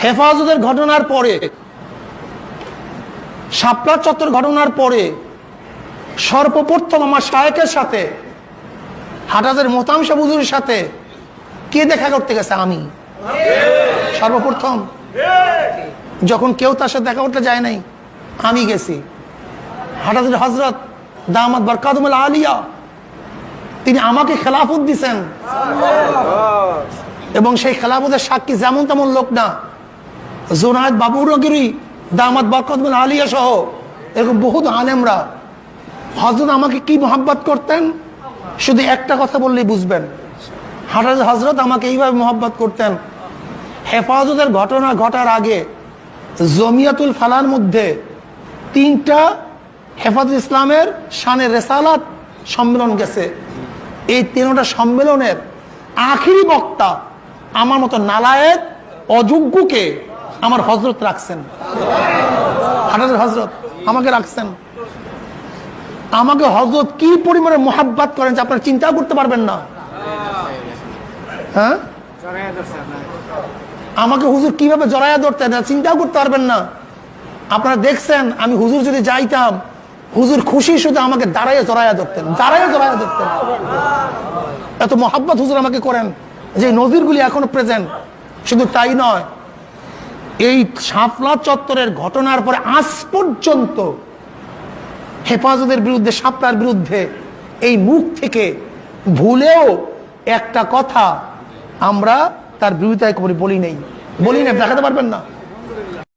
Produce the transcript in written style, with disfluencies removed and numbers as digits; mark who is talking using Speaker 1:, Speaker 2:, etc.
Speaker 1: হেফাজতের ঘটনার পরে, শাপলা চত্বর ঘটনার পরে সর্বপ্রথম আমার শায়েখের সাথে, হাটাজের মোহতাম সাহেব হুজুরের সাথে কে দেখা করতে গেছে? আমি সর্বপ্রথম। যখন কেউ তার সাথে দেখা করতে যায় নাই, আমি গেছি। হাটাজের হযরত দামাত বরকাতুল আলিয়া তিনি আমাকে খেলাফত দিছেন, এবং সেই খেলাফতের সাক্ষী যেমন তেমন লোক না, জুনায়েদ বাবুরগিরি দামাত বরকাতুল আলিয়া সহ এরকম বহুত আলেমরা হযরত আমাকে কি মোহাব্বত করতেন, শুধু একটা কথা বললেই বুঝবেন। হাটাজ হযরত আমাকে এইভাবে মোহাব্বত করতেন। হেফাজতের ঘটনা ঘটার আগে জমিয়াতুল ফালার মধ্যে 3টা হেফাজত ইসলামের শানে রেসালাত সম্মেলন গেছে। এই 3টা সম্মেলনের আখিরি বক্তা আমার মতো নালায়েক অযোগ্যকে আমার হযরত রাখছেন। হাটাজের হযরত আমাকে রাখছেন। আমাকে হযরত কি পরিমাণে মোহাব্বত করেন যে আপনারা চিন্তা করতে পারবেন না। হ্যাঁ, আমাকে হুজুর কিভাবে জড়ায়া ধরতেন চিন্তাও করতে পারবেন না। আপনারা দেখছেন আমি হুজুর যদি যাইতাম, হুজুর খুশি শুধু আমাকে দাঁড়াইয়া জড়াইয়া ধরতেন, দাঁড়াইয়া জড়াইয়া ধরতেন। এত মোহাব্বত হুজুর আমাকে করেন যে নজিরগুলি এখনো প্রেজেন্ট। শুধু তাই নয়, এই শাপলা চত্বরের ঘটনার পরে আজ পর্যন্ত হেফাজতের বিরুদ্ধে, শাপলার বিরুদ্ধে এই মুখ থেকে ভুলেও একটা কথা আমরা তার বিরুদ্ধে বলি নেই, দেখাতে পারবেন না।